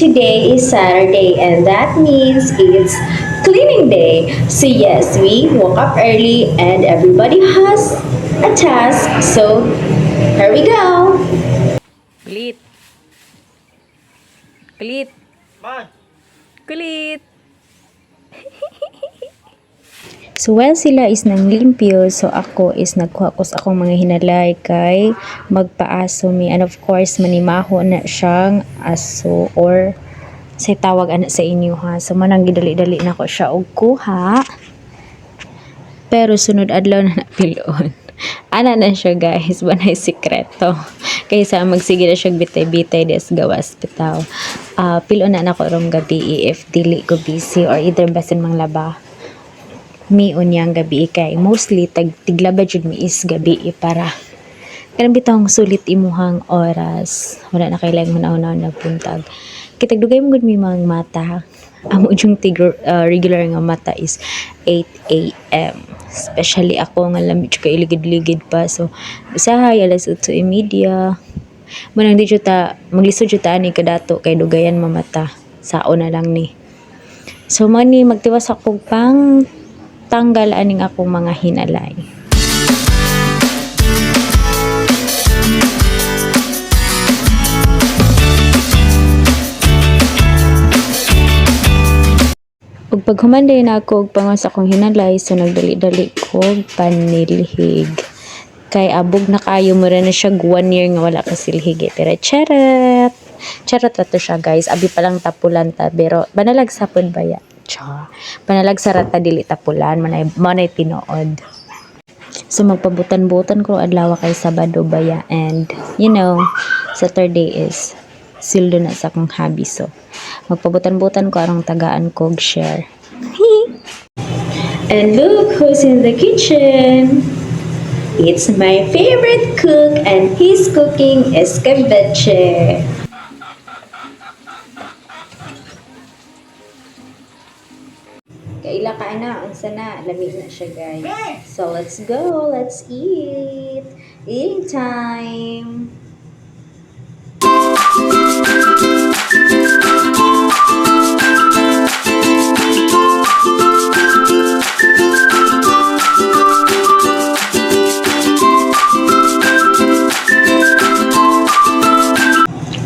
today is Saturday and that means it's cleaning day. So yes, we woke up early and everybody has a task. So here we go. Kulit. Kulit. Kulit. So while sila is nang limpyo, so ako is nagkuha ko sa akong mga hinalay kay magpaaso mi. And of course, manimaho na siyang aso or say tawag ana sa inyo ha. So manang gidali-dali na ko siya og kuha. Pero sunod adlaw na napilon. Ana na siya guys, banay sikreto. Kaysa magsige na siya bitay-bitay des gawas bitaw. Pilon na nako rong gabi if dili ko busy or either basin mang laba. Mion yang gabi kay mostly tiglaba jud mi is gabi para kanang bitong sulit imuhang oras wala na kailangan hunaw-hunaw na puntag kitag dugay mo gud mi mga mata amo jung regular nga mata is 8 a.m. especially ako nga lamig kay iligid-ligid pa so usahay alas 8:30 manang di jud ta maglisod jud ta ani kadato kay dugayan mamata saon na lang ni so mani magtiwas ako pang tanggal aning akong mga hinalay. Ug pag humanday na ako og pangon sa akong hinalay so nagdali-dali ko panilhig. Kay abog na kayo mo na siya 1 year nga wala ka silhig pero charot. Charot rato siya guys. Abi pa lang tapulan ta pero banalag sapod ba ya? Panalag sa rata dili tapulan manay tinuod. So magpabutan-butan ko adlaw kay Sabado baya and you know Saturday is sildo na sa akong hobby so magpabutan-butan ko arong tagaan kog share. And look who's in the kitchen. It's my favorite cook and his cooking is escabeche. Kaila ka na, unsa na, lamig na siya guys. So let's go, let's eat. Eating time.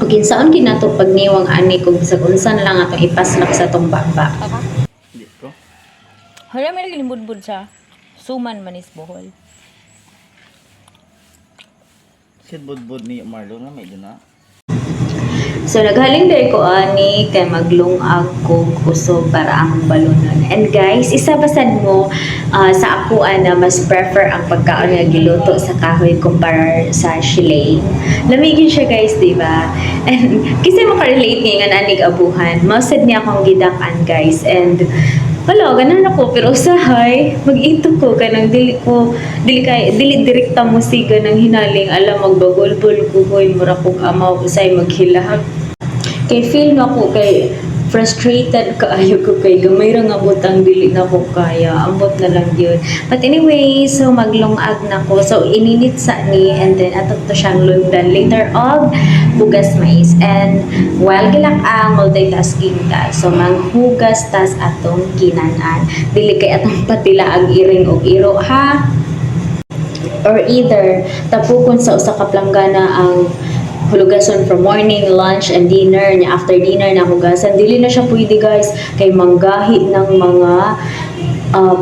Ug kinsaon ginato pagniwang ani kung bisag unsa na lang atong ipaslak sa tong baba. Hala may limbud-bud sa suman manis bohol. Sid bud-bud ni Marlon na may na. So naghaling dahil ko ani kay maglungag ko kusog para ang balonon. And guys, isabasad mo sa ako na mas prefer ang pagkaon nga giluto sa kahoy kumpara sa shilay. Lamigin siya guys, di ba? And kasi makarelate niya nga nanig abuhan. Mausad niya akong gidakan guys and wala, ganun ako. Pero usahay, mag-ito ko. Kanang dili direkta mo siga ng hinaling. Alam, magbagulbol ko. Hoy, mura kong amaw. Usay, maghilahag. Kay feel na ko kay frustrated kaayo ko kay gamay ra nga butang dili na ko kaya ambot na lang yun but anyway so maglungag na ko so ininit sa ni and then ato to siyang lundan later of hugas mais and while gilak-ang multitasking ta so manghugas tas atong kinanan dili kay atong patila ang iring og iro ha or either tapukon sa usa ka planggana ang hulugason from morning, lunch, and dinner. Nya after dinner na hugasan. Dili na siya pwede guys kay manggahi ng mga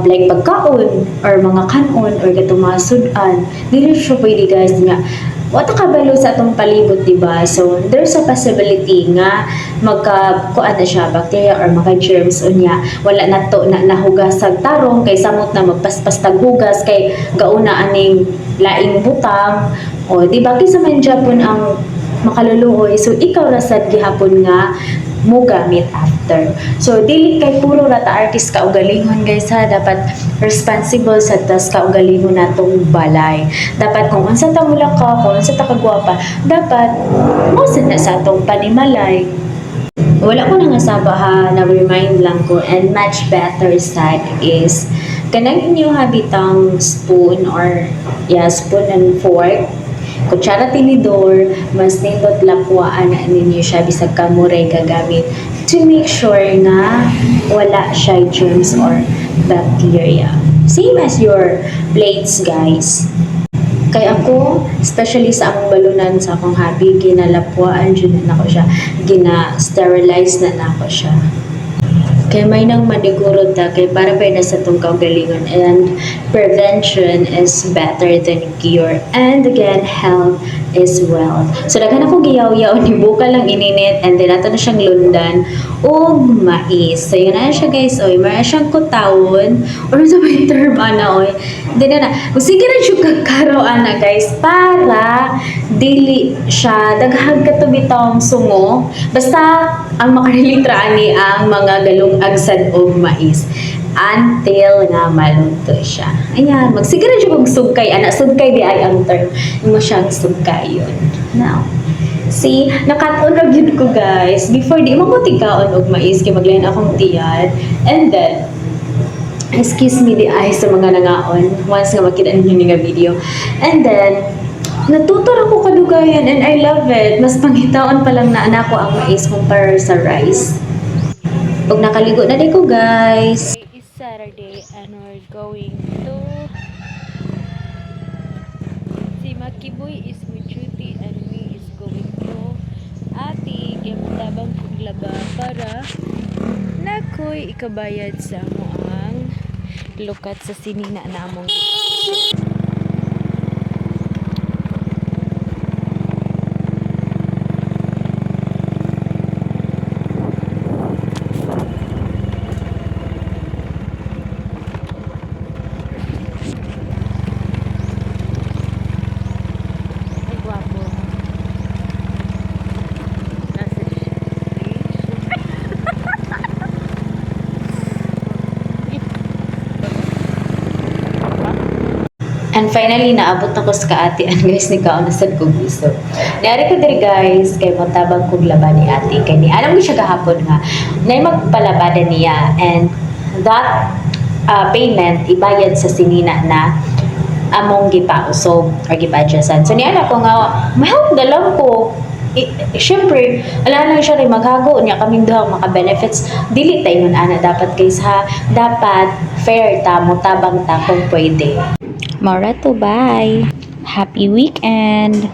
like pagkaon or mga kanon or gatong mga sudan. Dili siya pwede guys nga. Wata kabalo sa atong palibot, diba? So, there's a possibility nga magka-kuan na siya, bacteria or maka-germs unya. Wala na to na nahugasag tarong kay samot na magpaspas taghugas kay gauna aning laing butang. O, diba? Kisa man Japon ang makaluluoy. So, ikaw rasad gihapon nga mo gamit after. So, dili kay puro rata artist ka ugalingon guys ha. Dapat responsible sa tas ka ugalingon natong balay. Dapat kung unsa ta mula ka, kung unsa ta kagwapa, dapat mo na sa atong panimalay. Wala ko nang asaba ha, na-remind lang ko and much better side is kanang inyo habitang spoon or spoon and fork kutsara tinidor, mas nindot lapuan na ninyo siya bisag kamuray gagamit to make sure na wala siya germs or bacteria. Same as your plates, guys. Kay ako, especially sa akong balunan sa akong hobby, ginalapuan dyan na ako siya, gina-sterilize na ako siya. Kay may nang maniguro ta, kay para pa na sa itong kaugalingon, and prevention is better than cure. And again, health is wealth. So, daghan ako giyaw-yaw, ni buka lang ininit, and then ato na siyang lundan, o mais. So, yun na siya guys, oy, mara siyang kutawon, or sa may term, ana, oy. Then na, sige na siya kakaraw, ana, guys, para dili siya, daghag katubitong sungo, basta, ang makarelitra ni ang mga galong agsad o mais until nga maluto siya. Ayan, magsigara siya kung sugkay. Anak, sugkay di ay ang term. Mo siyang sugkay yun. Now, see, nakat-on ra gyud ko guys. Before, di mo ko tikaon og mais, kay maglain akong tiyad. And then, excuse me di ay sa mga nangaon. Once nga makita ninyo nga video. And then, natutor ako kadugayan and I love it. Mas panghitaon pa lang na anak ko ang mais kumpara sa rice. Pag nakaligo na din ko guys. Today is Saturday and we're going to si Makiboy is with duty and me is going to ati kaya matabang paglaba para nakoy ikabayad sa mo ang lukat sa sinina na among ay gwapo nasa And finally, naabot na ko sa kaatian guys ni Kao nasad kong gusto. Nari ko diri guys, kay matabang kong laban ni ate. Kay ni, alam mo siya kahapon nga, na magpalabada niya. And that payment, ibayad sa sinina na among gipausob or gipadyasan. So niya ko nga, mahal na lang ko. Siyempre, wala lang siya rin maghago niya kaming duhang maka-benefits. Dili tayo nun, ana, dapat guys ha. Dapat fair ta, mutabang ta kung pwede. Mara to bye. Happy weekend.